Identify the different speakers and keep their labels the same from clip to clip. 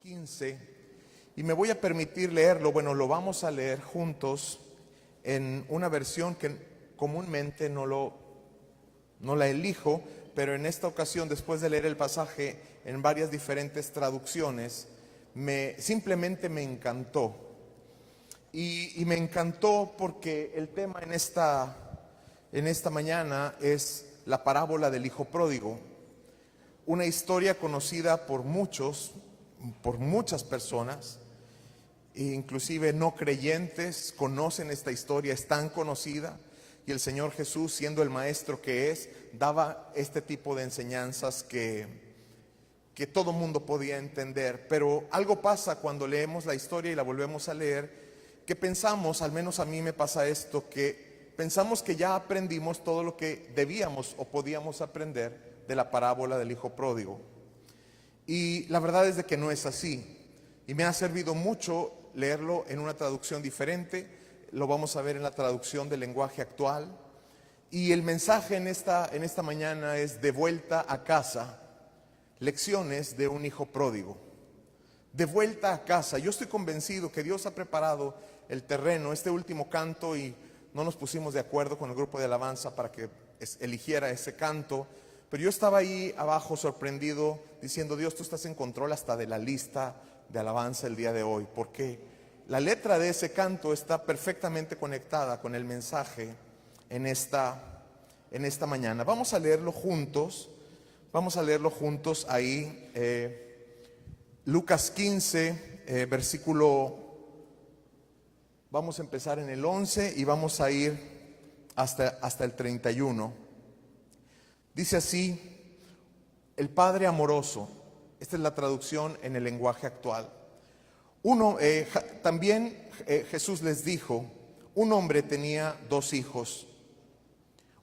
Speaker 1: 15, y me voy a permitir leerlo. Bueno, lo vamos a leer juntos en una versión que comúnmente no la elijo, pero en esta ocasión, después de leer el pasaje en varias diferentes traducciones, simplemente me encantó. Y me encantó porque el tema en esta mañana es la parábola del hijo pródigo, una historia conocida por muchos, por muchas personas, inclusive no creyentes conocen esta historia, es tan conocida, y el Señor Jesús, siendo el maestro que es, daba este tipo de enseñanzas que todo mundo podía entender. Pero algo pasa cuando leemos la historia y la volvemos a leer, que pensamos, al menos a mí me pasa esto, que pensamos que ya aprendimos todo lo que debíamos o podíamos aprender de la parábola del hijo pródigo. Y la verdad es de que no es así. Y me ha servido mucho leerlo en una traducción diferente. Lo vamos a ver en la traducción del lenguaje actual. Y el mensaje en esta mañana es: de vuelta a casa, lecciones de un hijo pródigo. De vuelta a casa. Yo estoy convencido que Dios ha preparado el terreno, este último canto, y no nos pusimos de acuerdo con el grupo de alabanza para que eligiera ese canto. Pero yo estaba ahí abajo sorprendido, diciendo: Dios, tú estás en control hasta de la lista de alabanza el día de hoy, porque la letra de ese canto está perfectamente conectada con el mensaje en esta mañana. Vamos a leerlo juntos ahí, Lucas 15, versículo, vamos a empezar en el 11 y vamos a ir hasta el 31. Dice así: el Padre amoroso. Esta es la traducción en el lenguaje actual. También Jesús les dijo: un hombre tenía 2 hijos.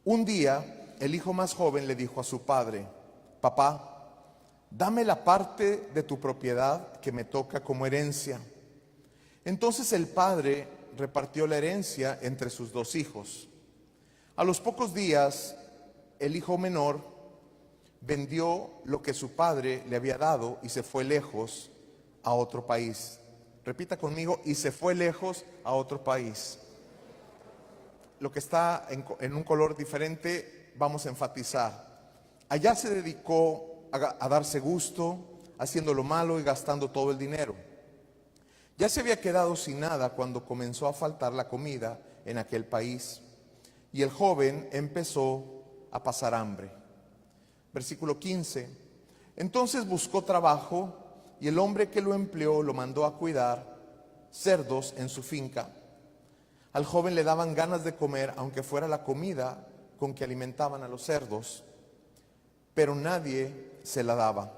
Speaker 1: Un día el hijo más joven le dijo a su padre: papá, dame la parte de tu propiedad que me toca como herencia. Entonces el padre repartió la herencia entre sus 2 hijos. A los pocos días, el hijo menor vendió lo que su padre le había dado y se fue lejos a otro país. Repita conmigo: y se fue lejos a otro país. Lo que está en un color diferente vamos a enfatizar. Allá se dedicó a darse gusto, haciendo lo malo y gastando todo el dinero. Ya se había quedado sin nada cuando comenzó a faltar la comida en aquel país, y el joven empezó a pasar hambre. Versículo 15. Entonces buscó trabajo, y el hombre que lo empleó lo mandó a cuidar cerdos en su finca. Al joven le daban ganas de comer, aunque fuera la comida con que alimentaban a los cerdos, pero nadie se la daba.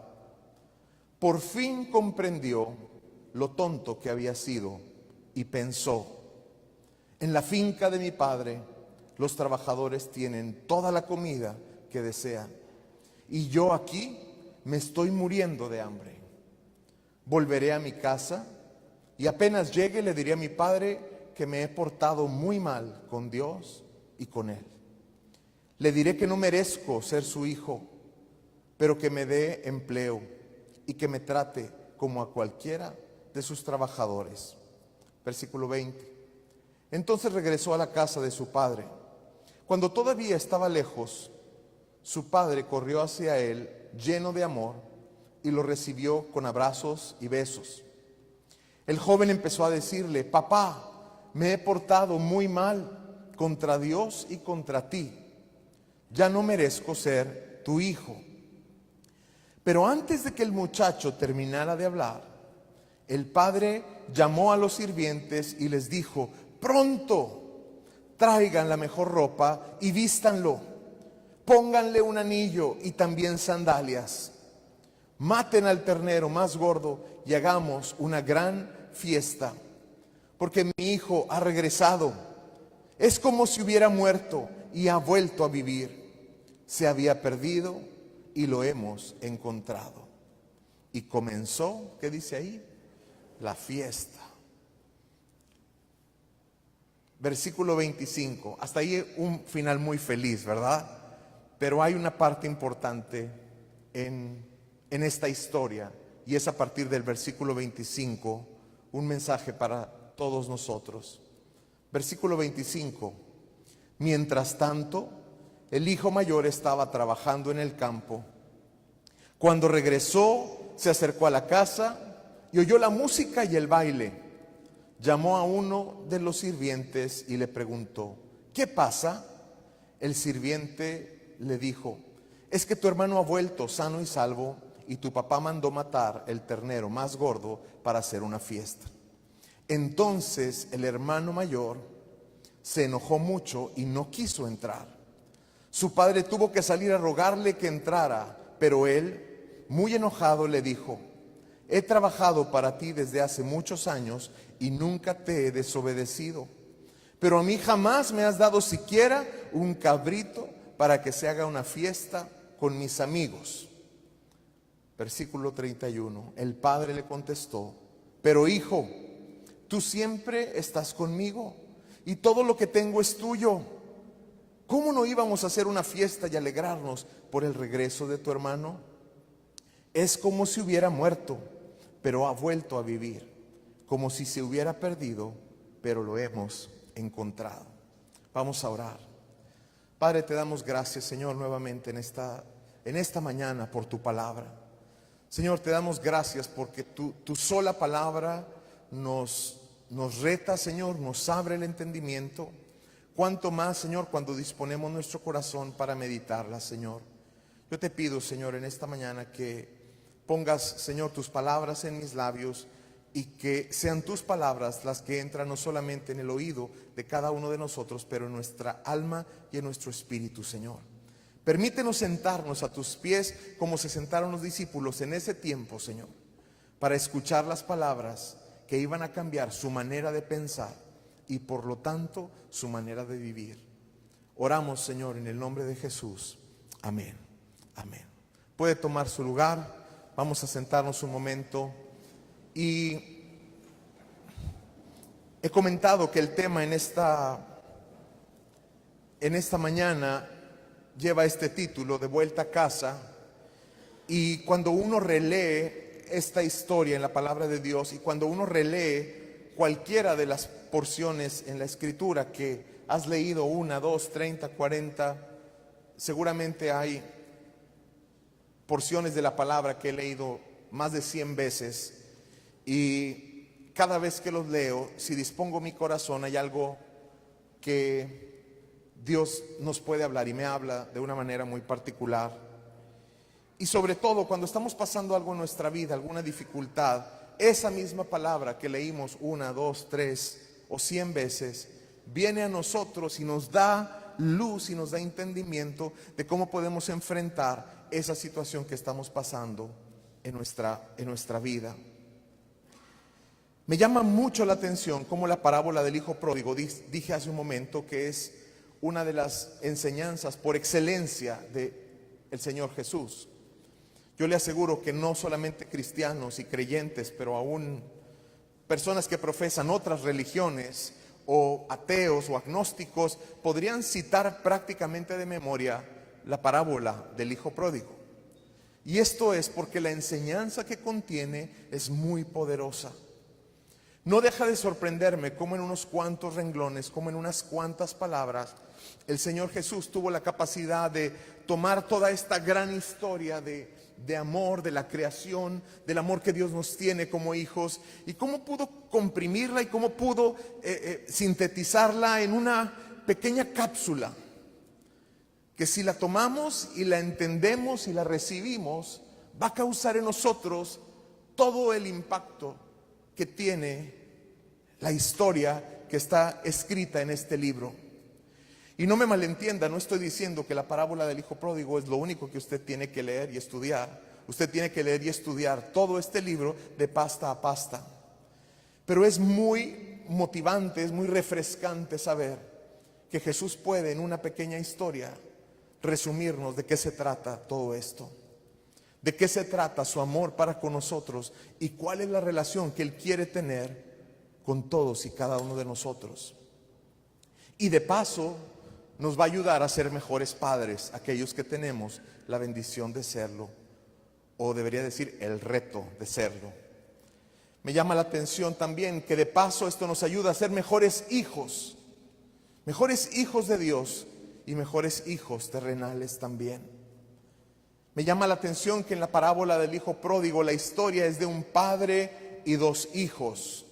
Speaker 1: Por fin comprendió lo tonto que había sido y pensó: en la finca de mi padre los trabajadores tienen toda la comida que desean, y yo aquí me estoy muriendo de hambre. Volveré a mi casa y apenas llegue le diré a mi padre que me he portado muy mal con Dios y con él. Le diré que no merezco ser su hijo, pero que me dé empleo y que me trate como a cualquiera de sus trabajadores. Versículo 20. Entonces regresó a la casa de su padre. Cuando todavía estaba lejos, su padre corrió hacia él lleno de amor y lo recibió con abrazos y besos. El joven empezó a decirle: papá, me he portado muy mal contra Dios y contra ti. Ya no merezco ser tu hijo. Pero antes de que el muchacho terminara de hablar, el padre llamó a los sirvientes y les dijo: pronto, traigan la mejor ropa y vístanlo. Pónganle un anillo y también sandalias. Maten al ternero más gordo y hagamos una gran fiesta, porque mi hijo ha regresado. Es como si hubiera muerto y ha vuelto a vivir. Se había perdido y lo hemos encontrado. Y comenzó, ¿qué dice ahí? La fiesta. Versículo 25. Hasta ahí un final muy feliz, ¿verdad? Pero hay una parte importante en esta historia y es a partir del versículo 25, un mensaje para todos nosotros. Versículo 25. Mientras tanto, el hijo mayor estaba trabajando en el campo. Cuando regresó, se acercó a la casa y oyó la música y el baile. Llamó a uno de los sirvientes y le preguntó: ¿qué pasa? El sirviente le dijo: es que tu hermano ha vuelto sano y salvo, y tu papá mandó matar el ternero más gordo para hacer una fiesta. Entonces el hermano mayor se enojó mucho y no quiso entrar. Su padre tuvo que salir a rogarle que entrara, pero él, muy enojado, le dijo: he trabajado para ti desde hace muchos años y nunca te he desobedecido, pero a mí jamás me has dado siquiera un cabrito para que se haga una fiesta con mis amigos. Versículo 31. El padre le contestó: pero hijo, tú siempre estás conmigo y todo lo que tengo es tuyo. ¿Cómo no íbamos a hacer una fiesta y alegrarnos por el regreso de tu hermano? Es como si hubiera muerto, pero ha vuelto a vivir, como si se hubiera perdido, pero lo hemos encontrado. Vamos a orar. Padre, te damos gracias, Señor, nuevamente en esta mañana por tu palabra. Señor, te damos gracias porque tu sola palabra nos reta, Señor, nos abre el entendimiento. Cuanto más, Señor, cuando disponemos nuestro corazón para meditarla, Señor. Yo te pido, Señor, en esta mañana que pongas, Señor, tus palabras en mis labios y que sean tus palabras las que entran no solamente en el oído de cada uno de nosotros, pero en nuestra alma y en nuestro espíritu, Señor. Permítenos sentarnos a tus pies como se sentaron los discípulos en ese tiempo, Señor, para escuchar las palabras que iban a cambiar su manera de pensar y por lo tanto su manera de vivir. Oramos, Señor, en el nombre de Jesús. Amén. Amén. Puede tomar su lugar. Vamos a sentarnos un momento. Y he comentado que el tema en esta mañana lleva este título, de vuelta a casa. Y cuando uno relee esta historia en la palabra de Dios, y cuando uno relee cualquiera de las porciones en la escritura que has leído, 1, 2, 30, 40, seguramente hay porciones de la palabra que he leído más de 100 veces, y cada vez que los leo, si dispongo mi corazón, hay algo que Dios nos puede hablar y me habla de una manera muy particular. Y sobre todo cuando estamos pasando algo en nuestra vida, alguna dificultad, esa misma palabra que leímos 1, 2, 3 o 100 veces, viene a nosotros y nos da luz y nos da entendimiento de cómo podemos enfrentar esa situación que estamos pasando en nuestra vida. Me llama mucho la atención cómo la parábola del hijo pródigo, dije hace un momento que es una de las enseñanzas por excelencia del Señor Jesús. Yo le aseguro que no solamente cristianos y creyentes, pero aún personas que profesan otras religiones, o ateos o agnósticos, podrían citar prácticamente de memoria la parábola del hijo pródigo. Y esto es porque la enseñanza que contiene es muy poderosa. No deja de sorprenderme cómo en unos cuantos renglones, como en unas cuantas palabras, el Señor Jesús tuvo la capacidad de tomar toda esta gran historia de amor, de la creación, del amor que Dios nos tiene como hijos, y cómo pudo comprimirla y cómo pudo sintetizarla en una pequeña cápsula que, si la tomamos y la entendemos y la recibimos, va a causar en nosotros todo el impacto que tiene la historia que está escrita en este libro. Y no me malentienda, no estoy diciendo que la parábola del hijo pródigo es lo único que usted tiene que leer y estudiar. Usted tiene que leer y estudiar todo este libro de pasta a pasta. Pero es muy motivante, es muy refrescante saber que Jesús puede, en una pequeña historia, resumirnos de qué se trata todo esto. De qué se trata su amor para con nosotros y cuál es la relación que Él quiere tener con todos y cada uno de nosotros. Y de paso nos va a ayudar a ser mejores padres, aquellos que tenemos la bendición de serlo, o debería decir el reto de serlo. Me llama la atención también que de paso esto nos ayuda a ser mejores hijos de Dios y mejores hijos terrenales también. Me llama la atención que en la parábola del hijo pródigo la historia es de un padre y dos hijos.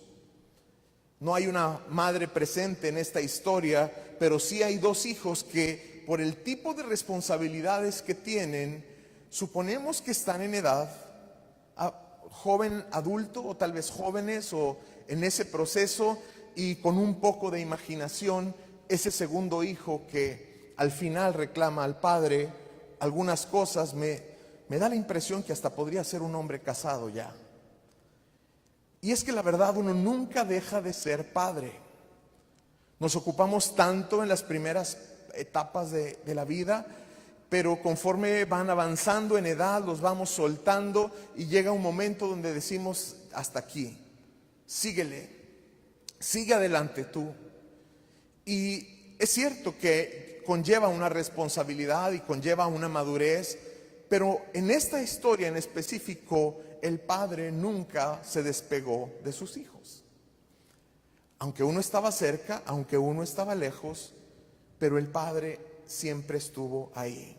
Speaker 1: No hay una madre presente en esta historia, pero sí hay dos hijos que por el tipo de responsabilidades que tienen, suponemos que están en edad joven adulto o tal vez jóvenes o en ese proceso, y con un poco de imaginación, ese segundo hijo que al final reclama al padre algunas cosas, me da la impresión que hasta podría ser un hombre casado ya. Y es que la verdad, uno nunca deja de ser padre. Nos ocupamos tanto en las primeras etapas de la vida, pero conforme van avanzando en edad los vamos soltando y llega un momento donde decimos hasta aquí, síguele, sigue adelante tú. Y es cierto que conlleva una responsabilidad y conlleva una madurez, pero en esta historia en específico el padre nunca se despegó de sus hijos. Aunque uno estaba cerca, aunque uno estaba lejos, pero el padre siempre estuvo ahí.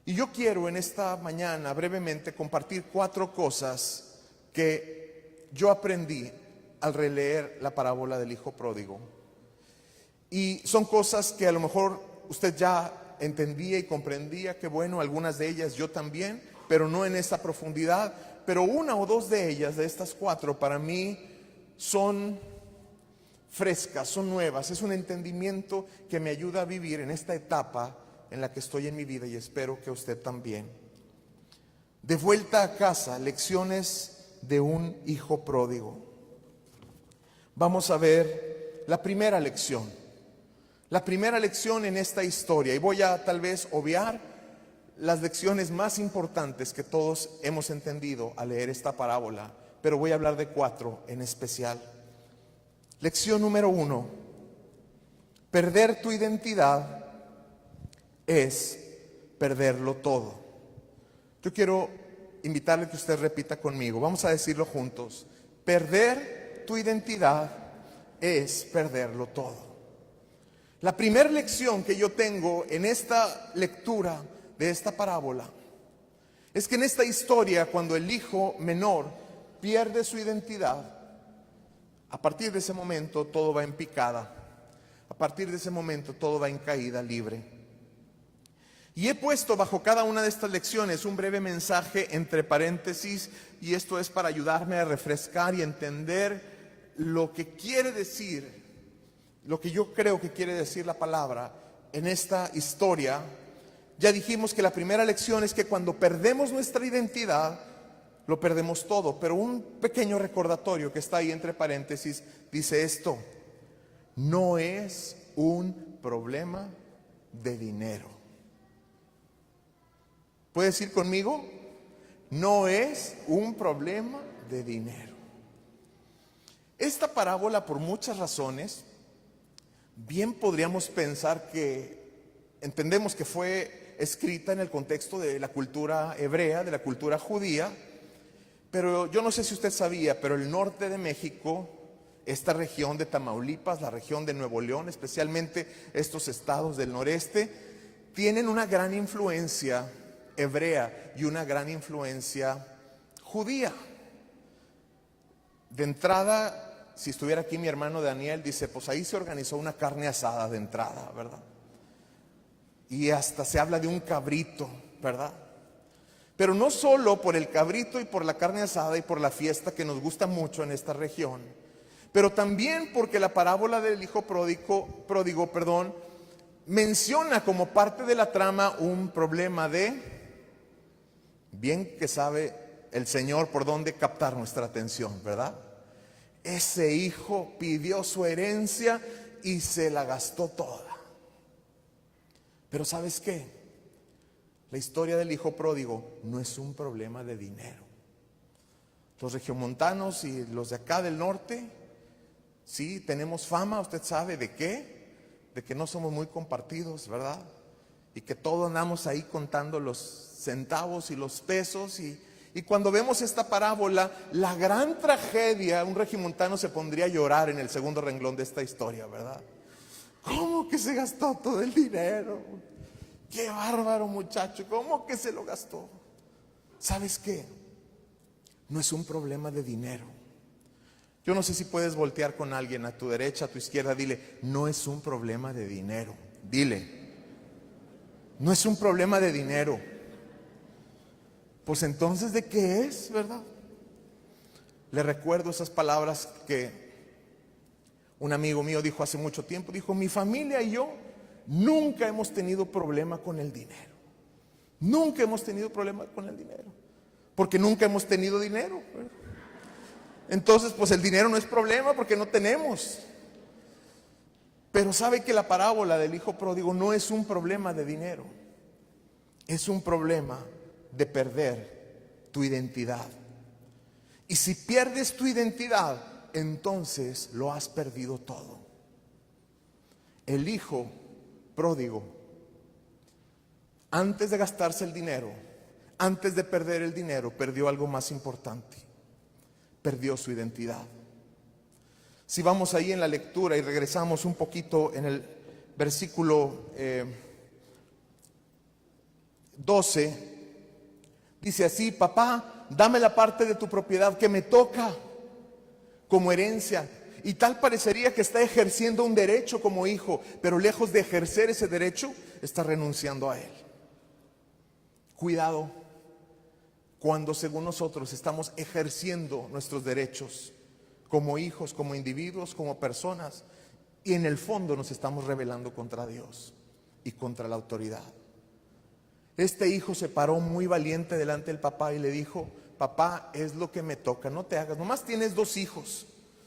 Speaker 1: Y yo quiero en esta mañana brevemente compartir 4 cosas que yo aprendí al releer la parábola del hijo pródigo. Y son cosas que a lo mejor usted ya entendía y comprendía, que bueno, algunas de ellas yo también, pero no en esta profundidad. Pero una o dos de ellas, de estas 4, para mí son frescas, son nuevas. Es un entendimiento que me ayuda a vivir en esta etapa en la que estoy en mi vida, y espero que usted también. De vuelta a casa, lecciones de un hijo pródigo. Vamos a ver la primera lección. La primera lección en esta historia, y voy a tal vez obviar las lecciones más importantes que todos hemos entendido al leer esta parábola, pero voy a hablar de 4 en especial. Lección número 1: perder tu identidad es perderlo todo. Yo quiero invitarle a que usted repita conmigo. Vamos a decirlo juntos. Perder tu identidad es perderlo todo. La primera lección que yo tengo en esta lectura de esta parábola es que en esta historia, cuando el hijo menor pierde su identidad, a partir de ese momento todo va en picada. A partir de ese momento todo va en caída libre. Y he puesto bajo cada una de estas lecciones un breve mensaje entre paréntesis, y esto es para ayudarme a refrescar y entender lo que quiere decir, lo que yo creo que quiere decir la palabra en esta historia. Ya dijimos que la primera lección es que cuando perdemos nuestra identidad, lo perdemos todo. Pero un pequeño recordatorio que está ahí entre paréntesis dice esto: no es un problema de dinero. ¿Puede decir conmigo? No es un problema de dinero. Esta parábola, por muchas razones, bien podríamos pensar que entendemos que fue escrita en el contexto de la cultura hebrea, de la cultura judía, pero yo no sé si usted sabía, pero el norte de México, esta región de Tamaulipas, la región de Nuevo León, especialmente estos estados del noreste, tienen una gran influencia hebrea y una gran influencia judía. De entrada, si estuviera aquí mi hermano Daniel, dice, pues ahí se organizó una carne asada de entrada, ¿verdad? Y hasta se habla de un cabrito, ¿verdad? Pero no solo por el cabrito y por la carne asada y por la fiesta que nos gusta mucho en esta región, pero también porque la parábola del hijo pródigo, menciona como parte de la trama un problema de, bien que sabe el Señor por dónde captar nuestra atención, ¿verdad? Ese hijo pidió su herencia y se la gastó toda. Pero ¿sabes qué? La historia del hijo pródigo no es un problema de dinero. Los regiomontanos y los de acá del norte, sí, tenemos fama, usted sabe de qué, de que no somos muy compartidos, ¿verdad? y que todos andamos ahí contando los centavos y los pesos, y cuando vemos esta parábola, la gran tragedia, un regimontano se pondría a llorar en el segundo renglón de esta historia, ¿verdad? ¿Cómo que se gastó todo el dinero? Qué bárbaro muchacho, ¿cómo que se lo gastó? ¿Sabes qué? No es un problema de dinero. Yo no sé si puedes voltear con alguien a tu derecha, a tu izquierda, dile, no es un problema de dinero. Dile, no es un problema de dinero. Pues entonces, ¿de qué es, verdad? Le recuerdo esas palabras que un amigo mío dijo hace mucho tiempo. Dijo, mi familia y yo nunca hemos tenido problema con el dinero. Nunca hemos tenido problema con el dinero. Porque nunca hemos tenido dinero, ¿verdad? Entonces, pues el dinero no es problema porque no tenemos. Pero sabe que la parábola del hijo pródigo no es un problema de dinero. Es un problema de perder tu identidad. Y si pierdes tu identidad, entonces lo has perdido todo. El hijo pródigo, antes de gastarse el dinero, antes de perder el dinero, perdió algo más importante. Perdió su identidad. Si vamos ahí en la lectura y regresamos un poquito en el versículo 12, dice así, papá, dame la parte de tu propiedad que me toca como herencia. Y tal parecería que está ejerciendo un derecho como hijo, pero lejos de ejercer ese derecho, está renunciando a él. Cuidado cuando según nosotros estamos ejerciendo nuestros derechos como hijos, como individuos, como personas, y en el fondo nos estamos rebelando contra Dios y contra la autoridad. Este hijo se paró muy valiente delante del papá y le dijo, papá, es lo que me toca, no te hagas, nomás tienes 2 hijos,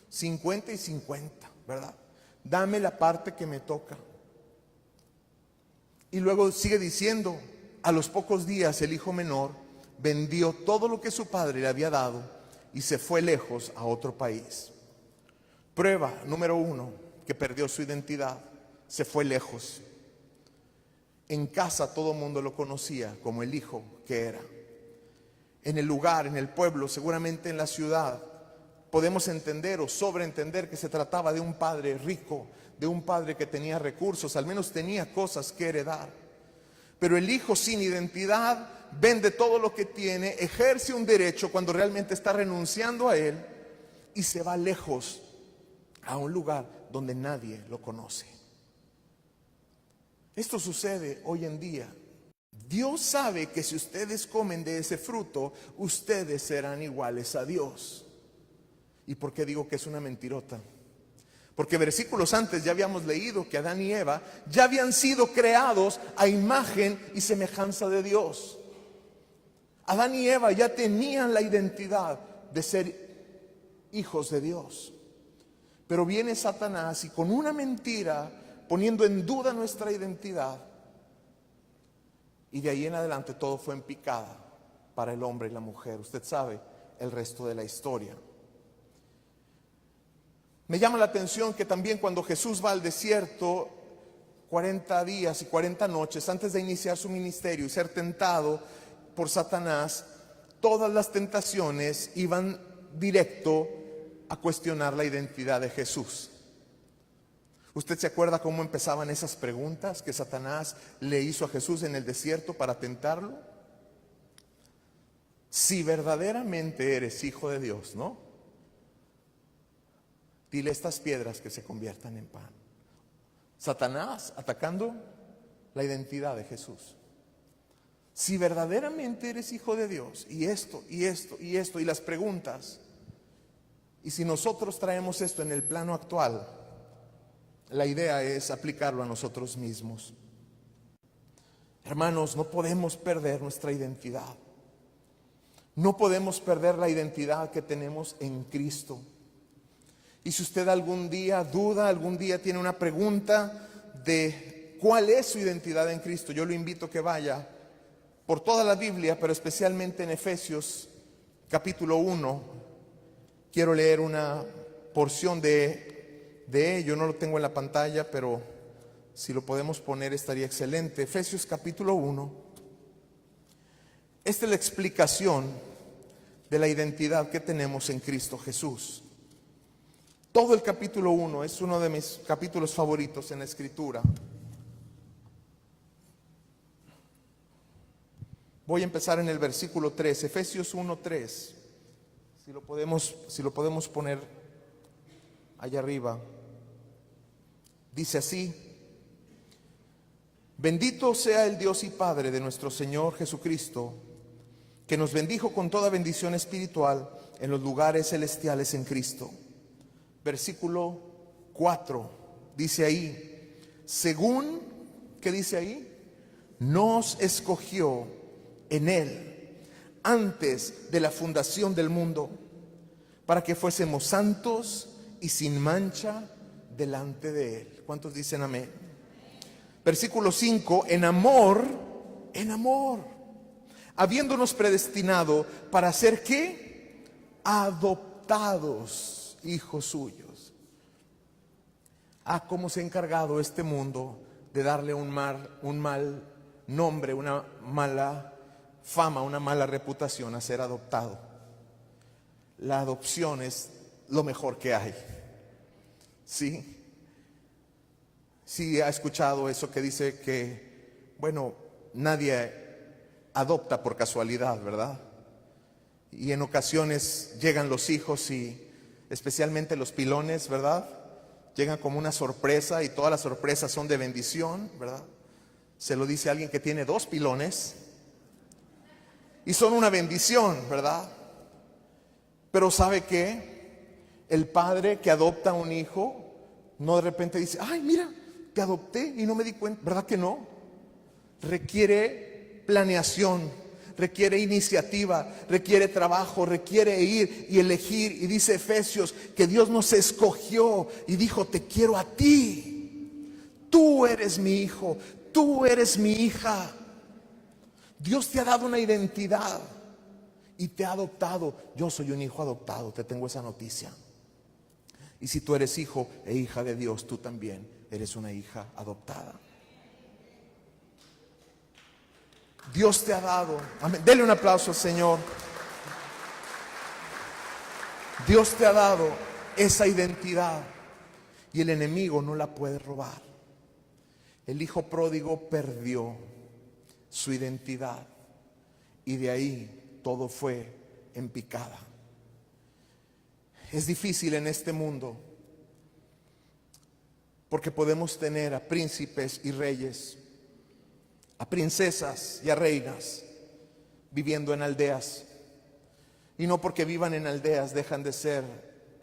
Speaker 1: 50 y 50, ¿verdad? Dame la parte que me toca. Y luego sigue diciendo, a los pocos días el hijo menor vendió todo lo que su padre le había dado y se fue lejos a otro país. Prueba número 1, que perdió su identidad, se fue lejos. En casa todo el mundo lo conocía como el hijo que era. En el lugar, en el pueblo, seguramente en la ciudad, podemos entender o sobreentender que se trataba de un padre rico, de un padre que tenía recursos, al menos tenía cosas que heredar. Pero el hijo sin identidad vende todo lo que tiene, ejerce un derecho cuando realmente está renunciando a él y se va lejos a un lugar donde nadie lo conoce. Esto sucede hoy en día. Dios sabe que si ustedes comen de ese fruto, ustedes serán iguales a Dios. ¿Y por qué digo que es una mentirota? Porque versículos antes ya habíamos leído que Adán y Eva ya habían sido creados a imagen y semejanza de Dios. Adán y Eva ya tenían la identidad de ser hijos de Dios. Pero viene Satanás y con una mentira, poniendo en duda nuestra identidad, y de ahí en adelante todo fue en picada para el hombre y la mujer. Usted sabe el resto de la historia. Me llama la atención que también cuando Jesús va al desierto 40 días y 40 noches antes de iniciar su ministerio y ser tentado por Satanás, todas las tentaciones iban directo a cuestionar la identidad de Jesús. ¿Usted se acuerda cómo empezaban esas preguntas que Satanás le hizo a Jesús en el desierto para tentarlo? Si verdaderamente eres hijo de Dios, ¿no? Dile a estas piedras que se conviertan en pan. Satanás atacando la identidad de Jesús. Si verdaderamente eres hijo de Dios, y esto, y esto, y esto, y las preguntas, y si nosotros traemos esto en el plano actual, la idea es aplicarlo a nosotros mismos. Hermanos, no podemos perder nuestra identidad. No podemos perder la identidad que tenemos en Cristo. Y si usted algún día duda, algún día tiene una pregunta de cuál es su identidad en Cristo, yo lo invito a que vaya por toda la Biblia, pero especialmente en Efesios capítulo 1. Quiero leer una porción de ello, no lo tengo en la pantalla, pero Si lo podemos poner estaría excelente. Efesios capítulo 1. Esta es la explicación de la identidad que tenemos en Cristo Jesús. Todo el capítulo 1 es uno de mis capítulos favoritos en la Escritura. Voy a empezar en el versículo 3, Efesios 1:3. Si lo podemos poner allá arriba. Dice así: bendito sea el Dios y Padre de nuestro Señor Jesucristo, que nos bendijo con toda bendición espiritual en los lugares celestiales en Cristo. Versículo 4, dice ahí, según, ¿qué dice ahí? Nos escogió en Él antes de la fundación del mundo, para que fuésemos santos y sin mancha delante de Él. ¿Cuántos dicen amén? Versículo 5, en amor, habiéndonos predestinado para ser ¿qué? Adoptados hijos suyos. ¿Cómo se ha encargado este mundo de darle un mal nombre, una mala fama, una mala reputación a ser adoptado? La adopción es lo mejor que hay. ¿Sí? Sí, ha escuchado eso que dice que, bueno, nadie adopta por casualidad, ¿verdad? Y en ocasiones llegan los hijos y especialmente los pilones, ¿verdad? Llegan como una sorpresa y todas las sorpresas son de bendición, ¿verdad? Se lo dice alguien que tiene 2 pilones y son una bendición, ¿verdad? Pero ¿sabe qué? El padre que adopta a un hijo no de repente dice, ay, mira, te adopté y no me di cuenta, ¿verdad que no? Requiere planeación, requiere iniciativa, requiere trabajo, requiere ir y elegir. Y dice Efesios que Dios nos escogió y dijo, te quiero a ti. Tú eres mi hijo, tú eres mi hija. Dios te ha dado una identidad y te ha adoptado. Yo soy un hijo adoptado, te tengo esa noticia. Y si tú eres hijo e hija de Dios, tú también eres una hija adoptada. Dios te ha dado, amén. Dele un aplauso al Señor. Dios te ha dado esa identidad y el enemigo no la puede robar. El hijo pródigo perdió su identidad y de ahí todo fue en picada. Es difícil en este mundo porque podemos tener a príncipes y reyes, a princesas y a reinas viviendo en aldeas. Y no porque vivan en aldeas dejan de ser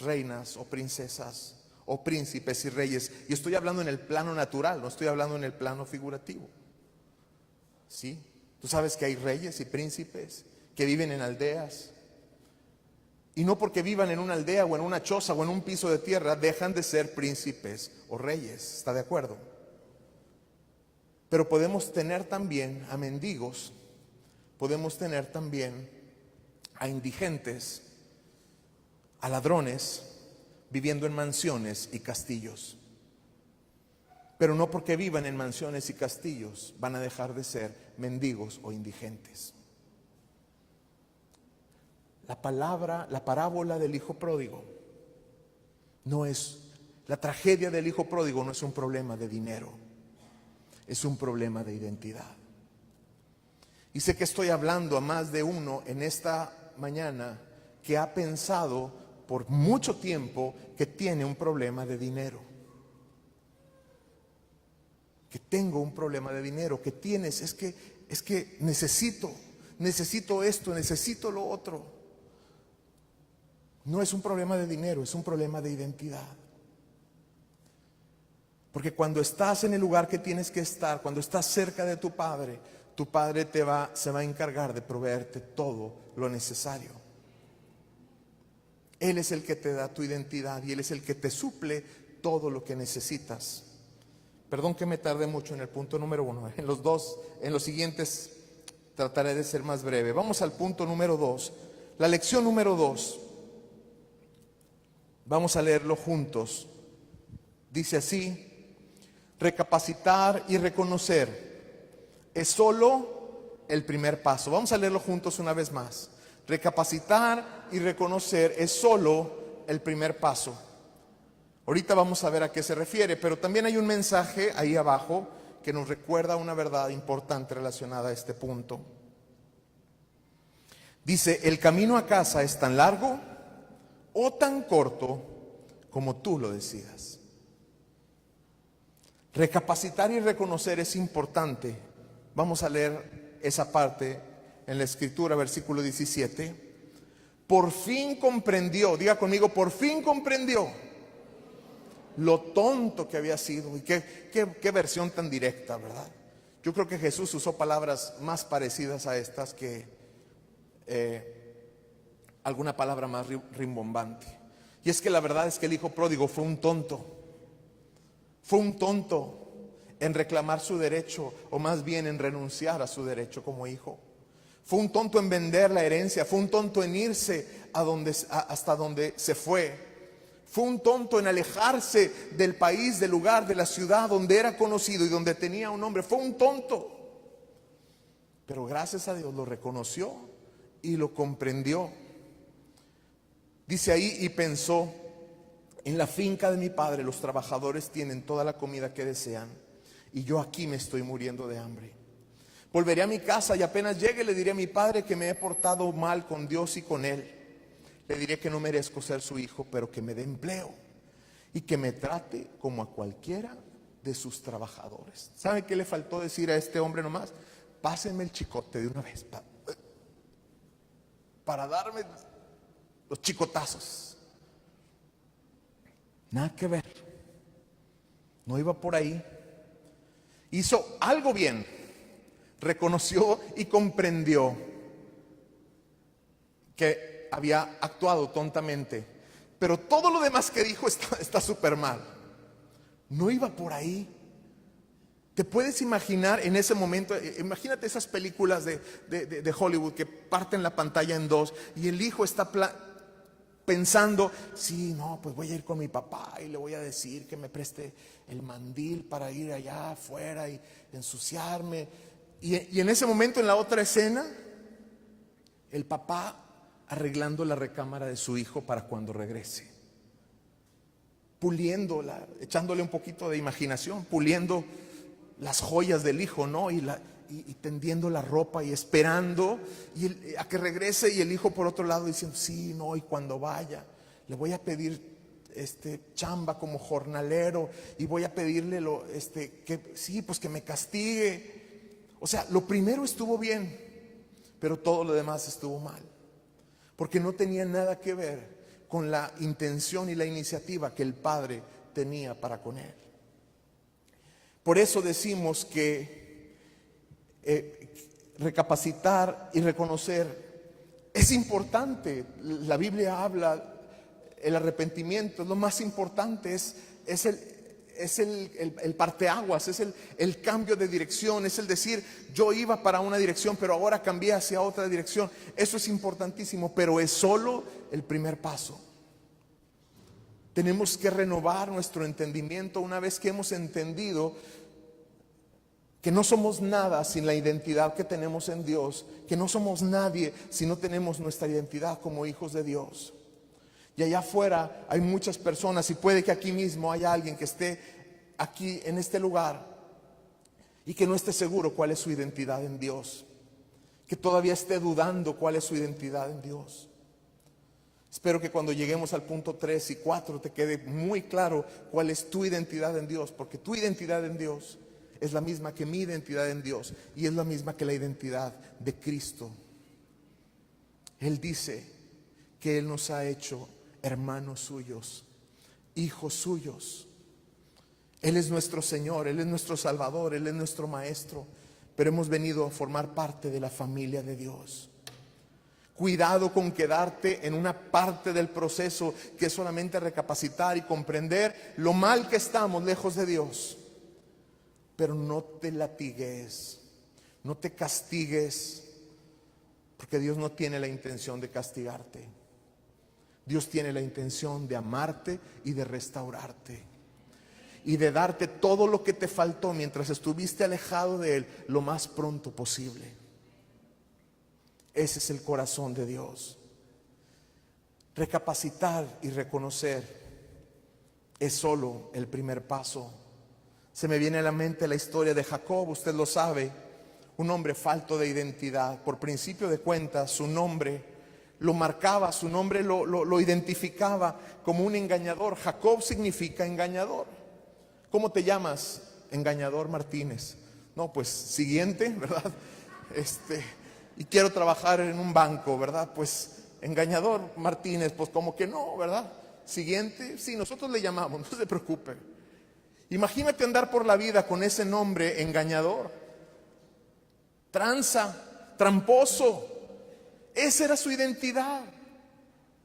Speaker 1: reinas o princesas o príncipes y reyes. Y estoy hablando en el plano natural, no estoy hablando en el plano figurativo. ¿Sí? Tú sabes que hay reyes y príncipes que viven en aldeas. Y no porque vivan en una aldea o en una choza o en un piso de tierra dejan de ser príncipes o reyes. ¿Está de acuerdo? Pero podemos tener también a mendigos, podemos tener también a indigentes, a ladrones, viviendo en mansiones y castillos. Pero no porque vivan en mansiones y castillos van a dejar de ser mendigos o indigentes. La parábola del hijo pródigo no es, la tragedia del hijo pródigo no es un problema de dinero, es un problema de identidad. Y sé que estoy hablando a más de uno en esta mañana que ha pensado por mucho tiempo que tiene un problema de dinero. Que tengo un problema de dinero, que tienes, es que necesito esto, necesito lo otro. No es un problema de dinero, es un problema de identidad. Porque cuando estás en el lugar que tienes que estar, cuando estás cerca de tu Padre se va a encargar de proveerte todo lo necesario. Él es el que te da tu identidad y Él es el que te suple todo lo que necesitas. Perdón que me tardé mucho en el punto número 1. En los siguientes trataré de ser más breve. Vamos al punto número 2. La lección número 2. Vamos a leerlo juntos. Dice así: recapacitar y reconocer es solo el primer paso. Vamos a leerlo juntos una vez más. Recapacitar y reconocer es solo el primer paso. Ahorita vamos a ver a qué se refiere, pero también hay un mensaje ahí abajo que nos recuerda una verdad importante relacionada a este punto. Dice, el camino a casa es tan largo o tan corto como tú lo decidas. Recapacitar y reconocer es importante. Vamos a leer esa parte en la Escritura, versículo 17. Por fin comprendió, diga conmigo, por fin comprendió lo tonto que había sido. Y qué versión tan directa, ¿verdad? Yo creo que Jesús usó palabras más parecidas a estas que alguna palabra más rimbombante. Y es que la verdad es que el hijo pródigo fue un tonto. Fue un tonto en reclamar su derecho, o más bien en renunciar a su derecho como hijo. Fue un tonto en vender la herencia. Fue un tonto en irse hasta donde se fue. Fue un tonto en alejarse del país, del lugar, de la ciudad donde era conocido y donde tenía un nombre. Fue un tonto. Pero gracias a Dios lo reconoció y lo comprendió. Dice ahí, y pensó, en la finca de mi padre los trabajadores tienen toda la comida que desean y yo aquí me estoy muriendo de hambre. Volveré a mi casa y apenas llegue le diré a mi padre que me he portado mal con Dios y con él. Le diré que no merezco ser su hijo, pero que me dé empleo y que me trate como a cualquiera de sus trabajadores. ¿Sabe qué le faltó decir a este hombre nomás? Pásenme el chicote de una vez para darme los chicotazos. Nada que ver. No iba por ahí. Hizo algo bien. Reconoció y comprendió que había actuado tontamente. Pero todo lo demás que dijo está súper mal. No iba por ahí. ¿Te puedes imaginar en ese momento? Imagínate esas películas de Hollywood que parten la pantalla en dos y el hijo está pensando, sí, no, pues voy a ir con mi papá y le voy a decir que me preste el mandil para ir allá afuera y ensuciarme. Y en ese momento, en la otra escena, el papá arreglando la recámara de su hijo para cuando regrese, puliéndola, echándole un poquito de imaginación, puliendo las joyas del hijo, ¿no? Y tendiendo la ropa y esperando a que regrese, y el hijo por otro lado diciendo, sí, no, y cuando vaya le voy a pedir chamba como jornalero y voy a pedirle que sí, pues que me castigue. O sea, lo primero estuvo bien, pero todo lo demás estuvo mal, porque no tenía nada que ver con la intención y la iniciativa que el padre tenía para con él. Por eso decimos que recapacitar y reconocer es importante. La Biblia habla, el arrepentimiento es lo más importante, es el parteaguas, es el cambio de dirección, es el decir, yo iba para una dirección, pero ahora cambié hacia otra dirección. Eso es importantísimo, pero es solo el primer paso. Tenemos que renovar nuestro entendimiento una vez que hemos entendido que no somos nada sin la identidad que tenemos en Dios, que no somos nadie si no tenemos nuestra identidad como hijos de Dios. Y allá afuera hay muchas personas, y puede que aquí mismo haya alguien que esté aquí en este lugar y que no esté seguro cuál es su identidad en Dios, que todavía esté dudando cuál es su identidad en Dios. Espero que cuando lleguemos al punto 3 y 4 te quede muy claro cuál es tu identidad en Dios, porque tu identidad en Dios es la misma que mi identidad en Dios y es la misma que la identidad de Cristo. Él dice que Él nos ha hecho hermanos suyos, hijos suyos. Él es nuestro Señor, Él es nuestro Salvador, Él es nuestro Maestro, pero hemos venido a formar parte de la familia de Dios. Cuidado con quedarte en una parte del proceso que es solamente recapacitar y comprender lo mal que estamos lejos de Dios. Pero no te latigues, no te castigues, porque Dios no tiene la intención de castigarte. Dios tiene la intención de amarte y de restaurarte. y de darte todo lo que te faltó mientras estuviste alejado de Él lo más pronto posible. Ese es el corazón de Dios. Recapacitar y reconocer es solo el primer paso. Se me viene a la mente la historia de Jacob, usted lo sabe, un hombre falto de identidad. Por principio de cuentas, su nombre lo marcaba, su nombre lo identificaba como un engañador. Jacob significa engañador. ¿Cómo te llamas? Engañador Martínez. No, pues siguiente, ¿verdad? Y quiero trabajar en un banco, ¿verdad? Pues engañador Martínez, pues como que no, ¿verdad? Siguiente, sí, nosotros le llamamos, no se preocupe. Imagínate andar por la vida con ese nombre, engañador, tranza, tramposo. Esa era su identidad.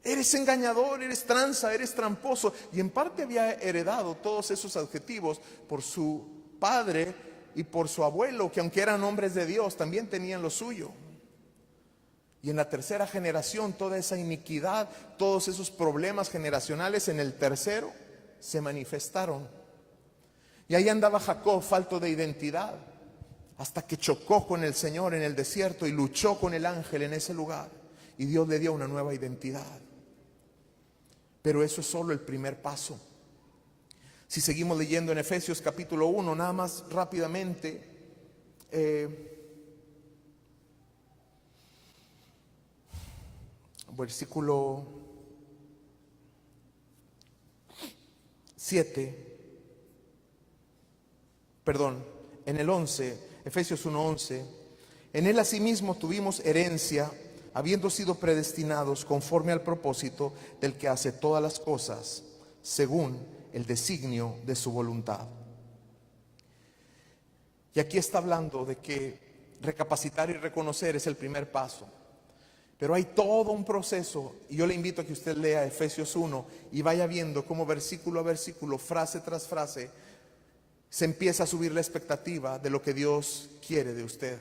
Speaker 1: Eres engañador, eres tranza, eres tramposo. Y en parte había heredado todos esos adjetivos por su padre y por su abuelo, que aunque eran hombres de Dios, también tenían lo suyo. Y en la tercera generación, toda esa iniquidad, todos esos problemas generacionales en el tercero se manifestaron. Y ahí andaba Jacob, falto de identidad, hasta que chocó con el Señor en el desierto y luchó con el ángel en ese lugar. Y Dios le dio una nueva identidad. Pero eso es solo el primer paso. Si seguimos leyendo en Efesios capítulo 1, nada más rápidamente, versículo 7, en el 11, Efesios 1:11, en él asimismo tuvimos herencia, habiendo sido predestinados conforme al propósito del que hace todas las cosas, según el designio de su voluntad. Y aquí está hablando de que recapacitar y reconocer es el primer paso. Pero hay todo un proceso, y yo le invito a que usted lea Efesios 1 y vaya viendo cómo versículo a versículo, frase tras frase, se empieza a subir la expectativa de lo que Dios quiere de usted.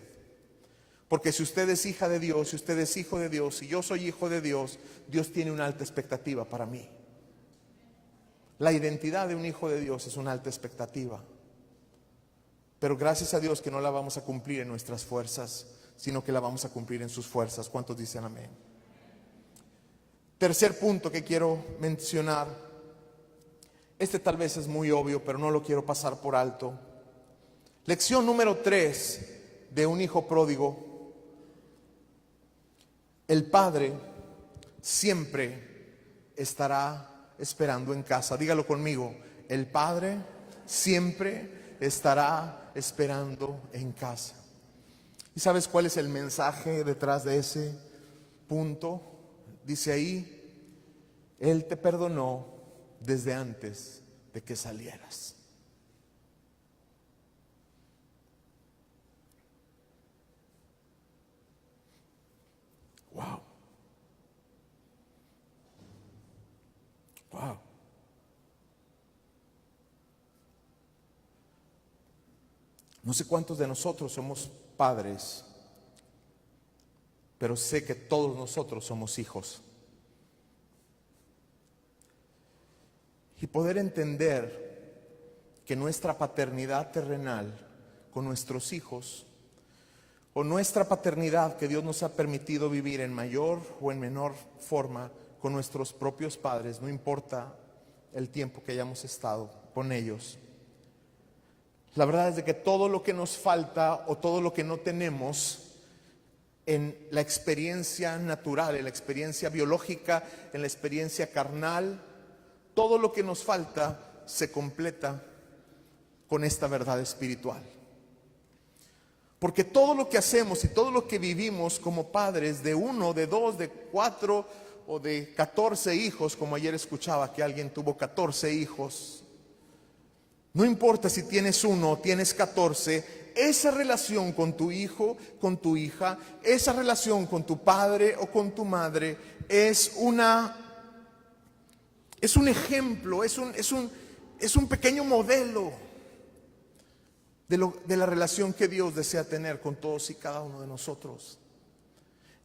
Speaker 1: Porque si usted es hija de Dios, si usted es hijo de Dios, si yo soy hijo de Dios, Dios tiene una alta expectativa para mí. La identidad de un hijo de Dios es una alta expectativa. Pero gracias a Dios que no la vamos a cumplir en nuestras fuerzas, sino que la vamos a cumplir en sus fuerzas. ¿Cuántos dicen amén? Tercer punto que quiero mencionar. Este tal vez es muy obvio, pero no lo quiero pasar por alto. Lección número 3 de un hijo pródigo. El padre siempre estará esperando en casa. Dígalo conmigo. El padre siempre estará esperando en casa. ¿Y sabes cuál es el mensaje detrás de ese punto? Dice ahí, Él te perdonó desde antes de que salieras. Wow. Wow. No sé cuántos de nosotros somos padres, pero sé que todos nosotros somos hijos. Y poder entender que nuestra paternidad terrenal con nuestros hijos, o nuestra paternidad que Dios nos ha permitido vivir en mayor o en menor forma con nuestros propios padres, no importa el tiempo que hayamos estado con ellos. La verdad es de que todo lo que nos falta o todo lo que no tenemos en la experiencia natural, en la experiencia biológica, en la experiencia carnal, todo lo que nos falta se completa con esta verdad espiritual. Porque todo lo que hacemos y todo lo que vivimos como padres de 1, de 2, de 4 o de 14 hijos, como ayer escuchaba que alguien tuvo 14 hijos, no importa si tienes 1 o tienes 14, esa relación con tu hijo, con tu hija, esa relación con tu padre o con tu madre es un ejemplo, es un pequeño modelo de la relación que Dios desea tener con todos y cada uno de nosotros.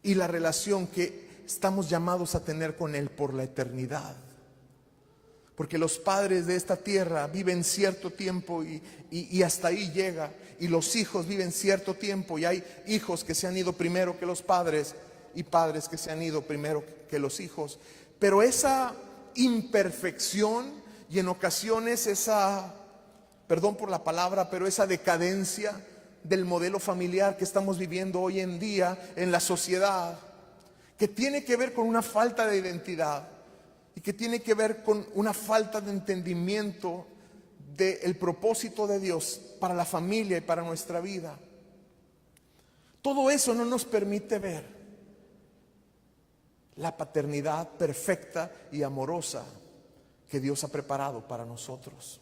Speaker 1: Y la relación que estamos llamados a tener con Él por la eternidad. Porque los padres de esta tierra viven cierto tiempo y hasta ahí llega. Y los hijos viven cierto tiempo y hay hijos que se han ido primero que los padres y padres que se han ido primero que los hijos. Pero esa imperfección y en ocasiones esa, perdón por la palabra, pero esa decadencia del modelo familiar que estamos viviendo hoy en día en la sociedad, que tiene que ver con una falta de identidad y que tiene que ver con una falta de entendimiento del propósito de Dios para la familia y para nuestra vida. Todo eso no nos permite ver la paternidad perfecta y amorosa que Dios ha preparado para nosotros.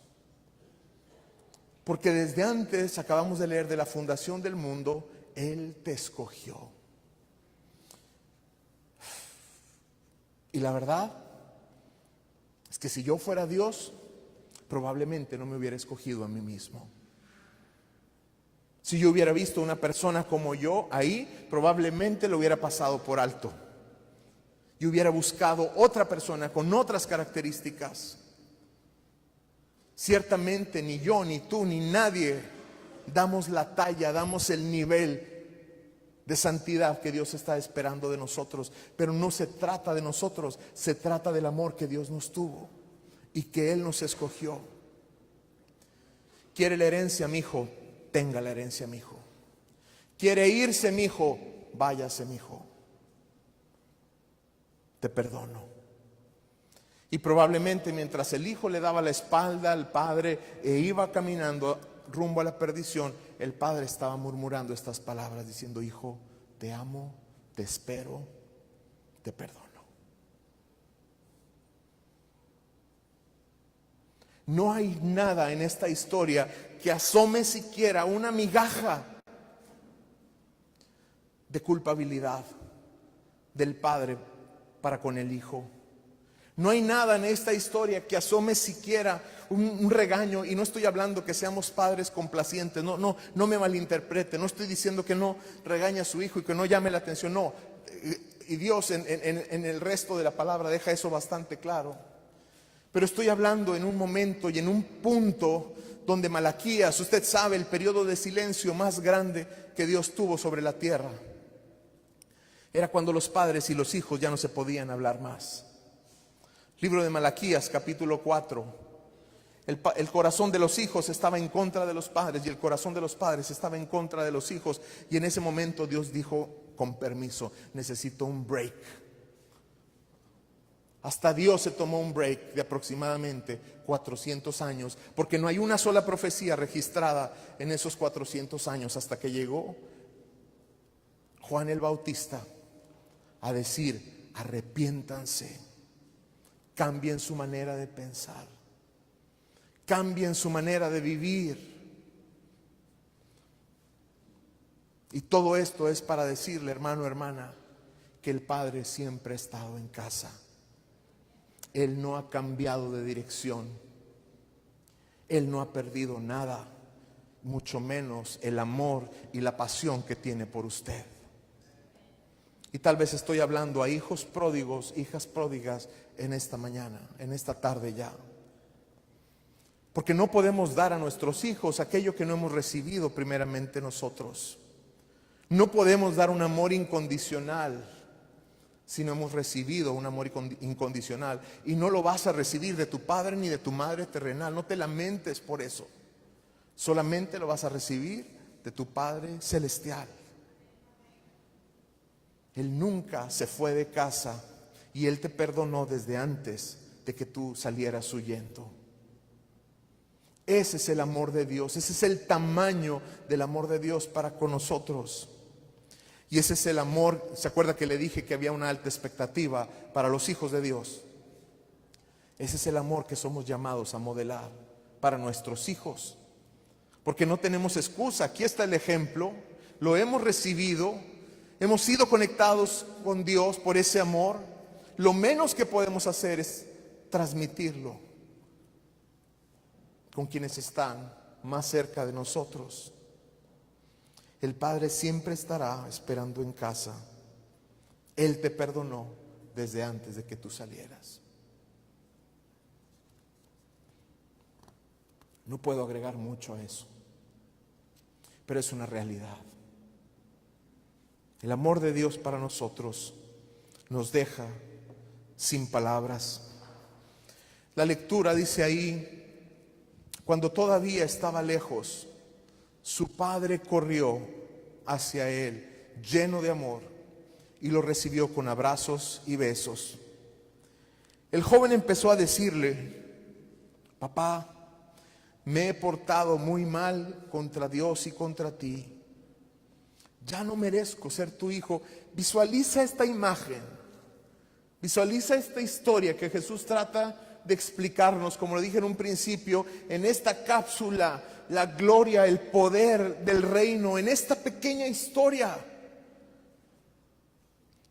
Speaker 1: Porque desde antes, acabamos de leer, de la fundación del mundo, Él te escogió. Y la verdad es que si yo fuera Dios, probablemente no me hubiera escogido a mí mismo. Si yo hubiera visto una persona como yo ahí, probablemente lo hubiera pasado por alto y hubiera buscado otra persona con otras características. Ciertamente ni yo, ni tú, ni nadie damos la talla, damos el nivel de santidad que Dios está esperando de nosotros. Pero no se trata de nosotros, se trata del amor que Dios nos tuvo y que Él nos escogió. ¿Quiere la herencia, mi hijo? Tenga la herencia, mi hijo. ¿Quiere irse, mi hijo? Váyase, mi hijo. Te perdono. Y probablemente mientras el hijo le daba la espalda al padre e iba caminando rumbo a la perdición, el padre estaba murmurando estas palabras diciendo: hijo, te amo, te espero, te perdono. No hay nada en esta historia que asome siquiera una migaja de culpabilidad del padre para con el hijo. No hay nada en esta historia que asome siquiera un regaño. Y no estoy hablando que seamos padres complacientes. No me malinterprete. No estoy diciendo que no regañe a su hijo y que no llame la atención. No. Y Dios en el resto de la palabra deja eso bastante claro. Pero estoy hablando en un momento y en un punto donde Malaquías, usted sabe, el periodo de silencio más grande que Dios tuvo sobre la tierra, era cuando los padres y los hijos ya no se podían hablar más. Libro de Malaquías, capítulo 4. El corazón de los hijos estaba en contra de los padres y el corazón de los padres estaba en contra de los hijos. Y en ese momento Dios dijo: con permiso, necesito un break. Hasta Dios se tomó un break de aproximadamente 400 años, porque no hay una sola profecía registrada en esos 400 años, hasta que llegó Juan el Bautista a decir: arrepiéntanse, cambien su manera de pensar, cambien su manera de vivir. Y todo esto es para decirle, hermano, hermana, que el Padre siempre ha estado en casa. Él no ha cambiado de dirección. Él no ha perdido nada, mucho menos el amor y la pasión que tiene por usted. Y tal vez estoy hablando a hijos pródigos, hijas pródigas en esta mañana, en esta tarde ya. Porque no podemos dar a nuestros hijos aquello que no hemos recibido primeramente nosotros. No podemos dar un amor incondicional si no hemos recibido un amor incondicional. Y no lo vas a recibir de tu padre ni de tu madre terrenal. No te lamentes por eso. Solamente lo vas a recibir de tu Padre celestial. Él nunca se fue de casa y Él te perdonó desde antes de que tú salieras huyendo. Ese es el amor de Dios. Ese es el tamaño del amor de Dios para con nosotros. Y ese es el amor. ¿Se acuerda que le dije que había una alta expectativa para los hijos de Dios? Ese es el amor que somos llamados a modelar para nuestros hijos. Porque no tenemos excusa. Aquí está el ejemplo. Lo hemos recibido. Hemos sido conectados con Dios por ese amor. Lo menos que podemos hacer es transmitirlo con quienes están más cerca de nosotros. El Padre siempre estará esperando en casa. Él te perdonó desde antes de que tú salieras. No puedo agregar mucho a eso, pero es una realidad. El amor de Dios para nosotros nos deja sin palabras. La lectura dice ahí: cuando todavía estaba lejos, su padre corrió hacia él, lleno de amor, y lo recibió con abrazos y besos. El joven empezó a decirle: papá, me he portado muy mal contra Dios y contra ti. Ya no merezco ser tu hijo. Visualiza esta imagen, visualiza esta historia que Jesús trata de explicarnos, como lo dije en un principio, en esta cápsula, la gloria, el poder del reino, en esta pequeña historia.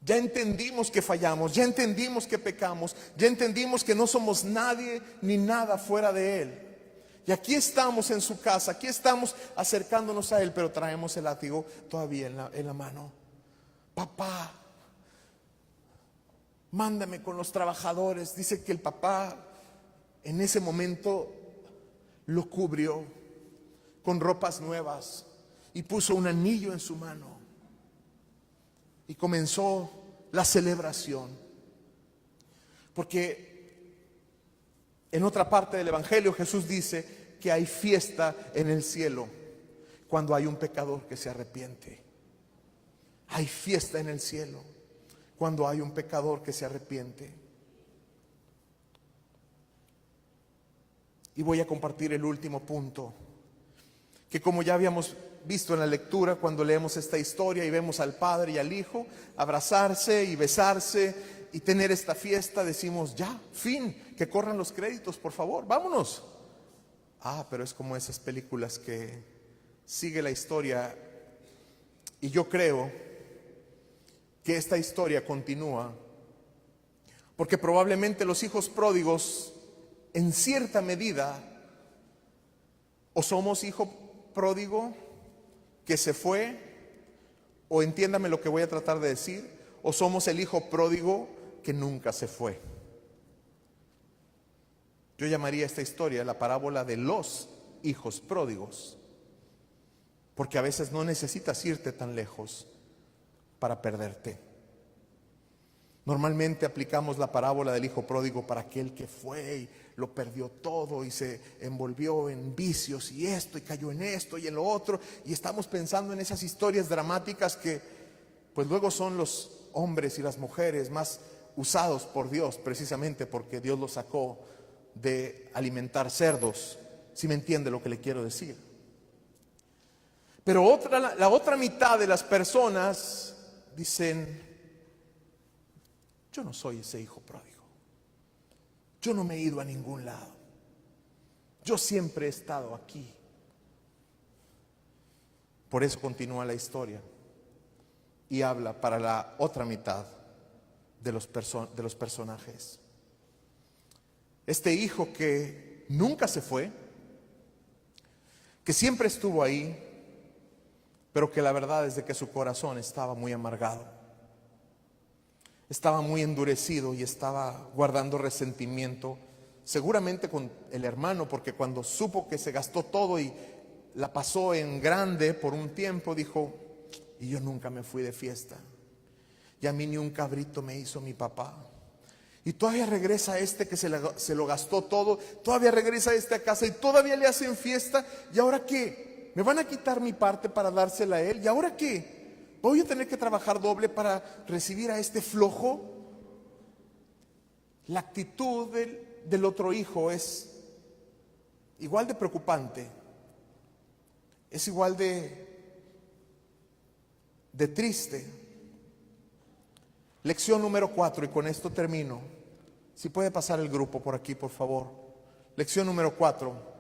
Speaker 1: Ya entendimos que fallamos, ya entendimos que pecamos, ya entendimos que no somos nadie ni nada fuera de Él. Y aquí estamos en su casa, aquí estamos acercándonos a Él, pero traemos el látigo todavía en la mano. Papá, mándame con los trabajadores. Dice que el papá en ese momento lo cubrió con ropas nuevas y puso un anillo en su mano. Y comenzó la celebración. Porque en otra parte del Evangelio Jesús dice que hay fiesta en el cielo cuando hay un pecador que se arrepiente. Hay fiesta en el cielo cuando hay un pecador que se arrepiente. Y voy a compartir el último punto, que como ya habíamos visto en la lectura, cuando leemos esta historia y vemos al Padre y al Hijo abrazarse y besarse y tener esta fiesta, decimos: ya, fin, que corran los créditos, por favor, vámonos. Pero es como esas películas que sigue la historia, y yo creo que esta historia continúa, porque probablemente los hijos pródigos, en cierta medida, o somos hijo pródigo que se fue, o entiéndame lo que voy a tratar de decir, o somos el hijo pródigo que nunca se fue. Yo llamaría esta historia la parábola de los hijos pródigos, porque a veces no necesitas irte tan lejos para perderte. Normalmente aplicamos la parábola del hijo pródigo para aquel que fue y lo perdió todo y se envolvió en vicios y esto y cayó en esto y en lo otro, y estamos pensando en esas historias dramáticas que pues luego son los hombres y las mujeres más usados por Dios, precisamente porque Dios los sacó de alimentar cerdos, si me entiende lo que le quiero decir. Pero la otra mitad de las personas dicen: yo no soy ese hijo pródigo, yo no me he ido a ningún lado, yo siempre he estado aquí. Por eso continúa la historia y habla para la otra mitad de los personajes. Este hijo que nunca se fue, que siempre estuvo ahí, pero que la verdad es de que su corazón estaba muy amargado, estaba muy endurecido y estaba guardando resentimiento, seguramente con el hermano, porque cuando supo que se gastó todo y la pasó en grande por un tiempo, dijo: y yo nunca me fui de fiesta, y a mí ni un cabrito me hizo mi papá. Y todavía regresa este que se lo gastó todo, todavía regresa este a casa y todavía le hacen fiesta. ¿Y ahora qué? ¿Me van a quitar mi parte para dársela a él? ¿Y ahora qué? ¿Voy a tener que trabajar doble para recibir a este flojo? La actitud del otro hijo es igual de preocupante, es igual de triste. Lección número 4, y con esto termino. Si puede pasar el grupo por aquí, por favor. Lección número 4.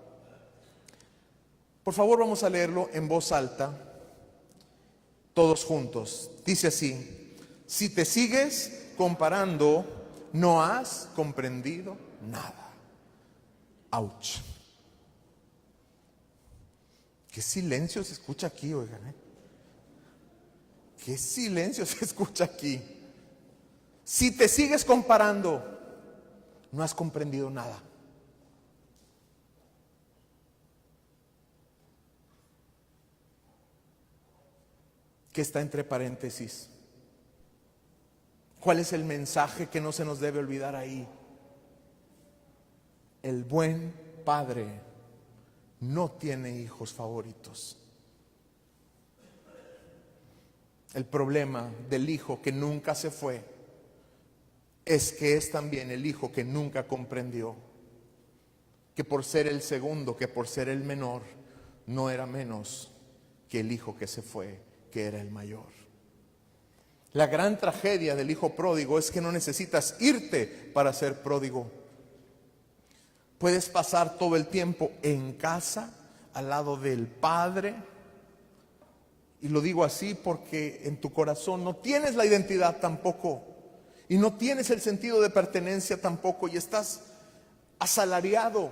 Speaker 1: Por favor, vamos a leerlo en voz alta, todos juntos. Dice así: si te sigues comparando, no has comprendido nada. Ouch. Qué silencio se escucha aquí, oigan, qué silencio se escucha aquí. Si te sigues comparando, no has comprendido nada. ¿Qué está entre paréntesis? ¿Cuál es el mensaje que no se nos debe olvidar ahí? El buen padre no tiene hijos favoritos. El problema del hijo que nunca se fue es que es también el hijo que nunca comprendió que por ser el segundo, que por ser el menor, no era menos que el hijo que se fue, que era el mayor. La gran tragedia del hijo pródigo es que no necesitas irte para ser pródigo. Puedes pasar todo el tiempo en casa, al lado del Padre. Y lo digo así porque en tu corazón no tienes la identidad tampoco. Y no tienes el sentido de pertenencia tampoco. Y estás asalariado.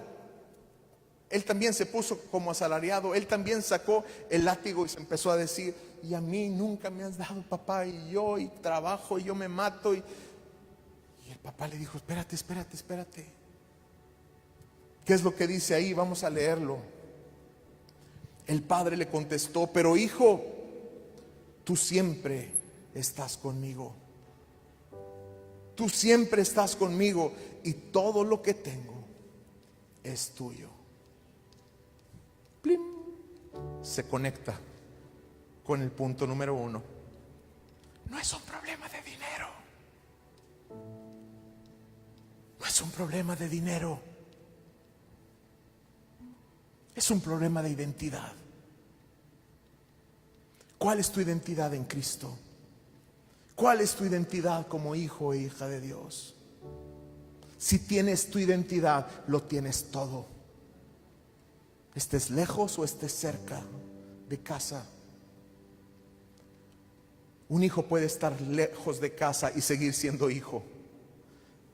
Speaker 1: Él también se puso como asalariado. Él también sacó el látigo y se empezó a decir: y a mí nunca me has dado, papá, y yo y trabajo y yo me mato. Y el papá le dijo: espérate. ¿Qué es lo que dice ahí? Vamos a leerlo. El padre le contestó: pero hijo, tú siempre estás conmigo. Tú siempre estás conmigo y todo lo que tengo es tuyo. ¡Plim! Se conecta con el punto número 1. No es un problema de dinero. No es un problema de dinero. Es un problema de identidad. ¿Cuál es tu identidad en Cristo? ¿Cuál es tu identidad como hijo e hija de Dios? Si tienes tu identidad, lo tienes todo. Estés lejos o estés cerca de casa. Un hijo puede estar lejos de casa y seguir siendo hijo,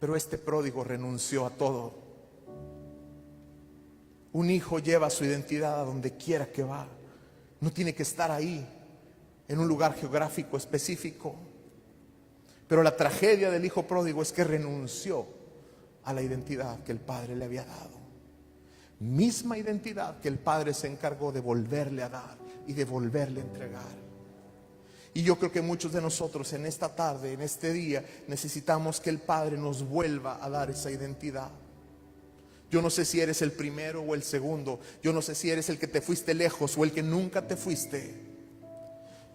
Speaker 1: pero este pródigo renunció a todo. Un hijo lleva su identidad a donde quiera que va. No tiene que estar ahí, en un lugar geográfico específico. Pero la tragedia del hijo pródigo es que renunció a la identidad que el padre le había dado. Misma identidad que el padre se encargó de volverle a dar y de volverle a entregar. Y yo creo que muchos de nosotros en esta tarde, en este día, necesitamos que el Padre nos vuelva a dar esa identidad. Yo no sé si eres el primero o el segundo. Yo no sé si eres el que te fuiste lejos o el que nunca te fuiste.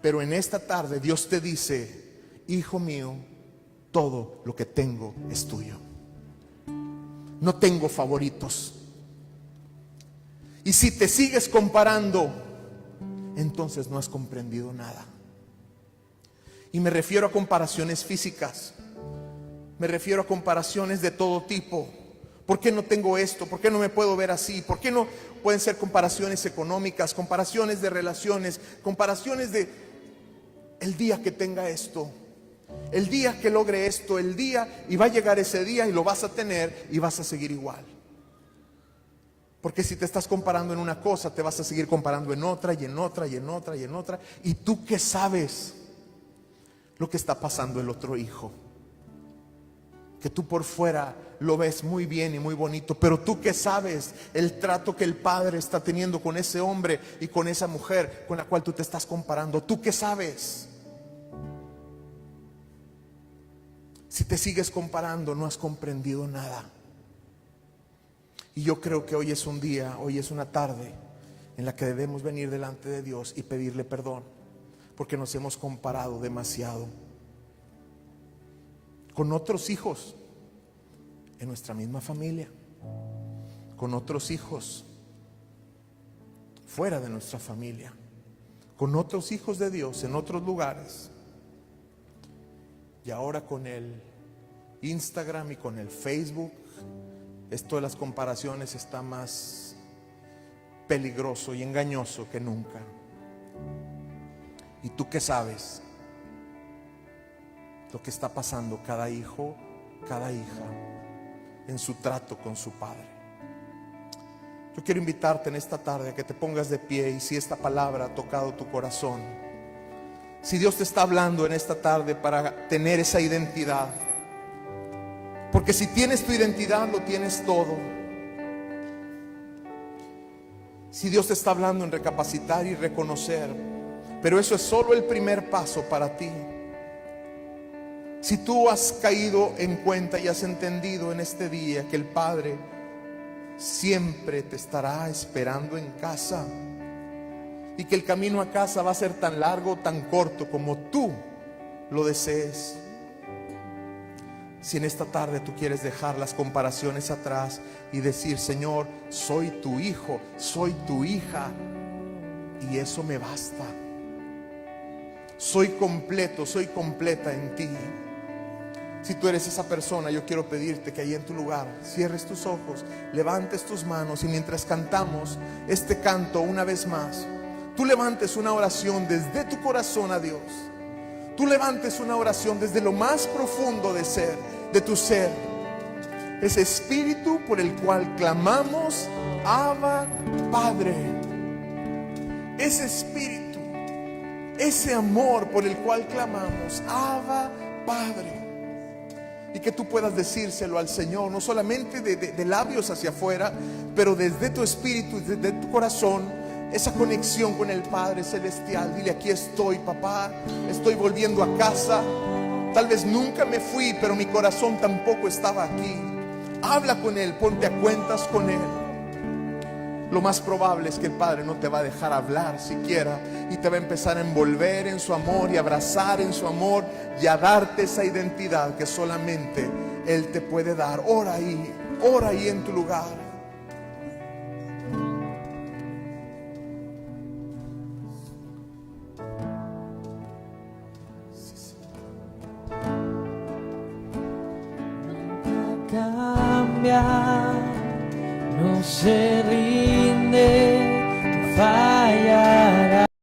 Speaker 1: Pero en esta tarde Dios te dice: hijo mío, todo lo que tengo es tuyo. No tengo favoritos. Y si te sigues comparando, entonces no has comprendido nada. Y me refiero a comparaciones físicas. Me refiero a comparaciones de todo tipo. ¿Por qué no tengo esto? ¿Por qué no me puedo ver así? ¿Por qué no pueden ser comparaciones económicas, comparaciones de relaciones, comparaciones de el día que tenga esto, el día que logre esto, el día, y va a llegar ese día y lo vas a tener y vas a seguir igual? Porque si te estás comparando en una cosa, te vas a seguir comparando en otra y en otra y en otra y en otra. ¿Y tú qué sabes lo que está pasando el otro hijo? Que tú por fuera lo ves muy bien y muy bonito, pero tú qué sabes el trato que el padre está teniendo con ese hombre y con esa mujer con la cual tú te estás comparando. ¿Tú qué sabes? Si te sigues comparando, no has comprendido nada. Y yo creo que hoy es un día, hoy es una tarde en la que debemos venir delante de Dios y pedirle perdón, porque nos hemos comparado demasiado con otros hijos en nuestra misma familia, con otros hijos fuera de nuestra familia, con otros hijos de Dios en otros lugares. Y ahora con el Instagram y con el Facebook, esto de las comparaciones está más peligroso y engañoso que nunca. ¿Y tú qué sabes lo que está pasando cada hijo, cada hija en su trato con su padre? Yo quiero invitarte en esta tarde a que te pongas de pie, y si esta palabra ha tocado tu corazón, si Dios te está hablando en esta tarde para tener esa identidad, porque si tienes tu identidad, lo tienes todo. Si Dios te está hablando en recapacitar y reconocer, Pero eso es solo el primer paso para ti. Si tú has caído en cuenta y has entendido en este día que el Padre siempre te estará esperando en casa, y que el camino a casa va a ser tan largo o tan corto como tú lo desees. Si en esta tarde tú quieres dejar las comparaciones atrás y decir: Señor, soy tu hijo, soy tu hija, y eso me basta. Soy completo, soy completa en ti. Si tú eres esa persona, yo quiero pedirte que ahí en tu lugar cierres tus ojos, levantes tus manos, y mientras cantamos este canto una vez más, tú levantes una oración desde tu corazón a Dios. Tú levantes una oración desde lo más profundo de tu ser. Ese espíritu por el cual clamamos: Abba, Padre. Ese espíritu, ese amor por el cual clamamos: Abba, Padre. Y que tú puedas decírselo al Señor, no solamente de labios hacia afuera, pero desde tu espíritu, desde tu corazón, esa conexión con el Padre Celestial. Dile: aquí estoy, papá, estoy volviendo a casa. Tal vez nunca me fui, pero mi corazón tampoco estaba aquí. Habla con Él, ponte a cuentas con Él. Lo más probable es que el Padre no te va a dejar hablar siquiera, y te va a empezar a envolver en su amor y abrazar en su amor, y a darte esa identidad que solamente Él te puede dar. Ora ahí en tu lugar.
Speaker 2: Cambia, no se ríe.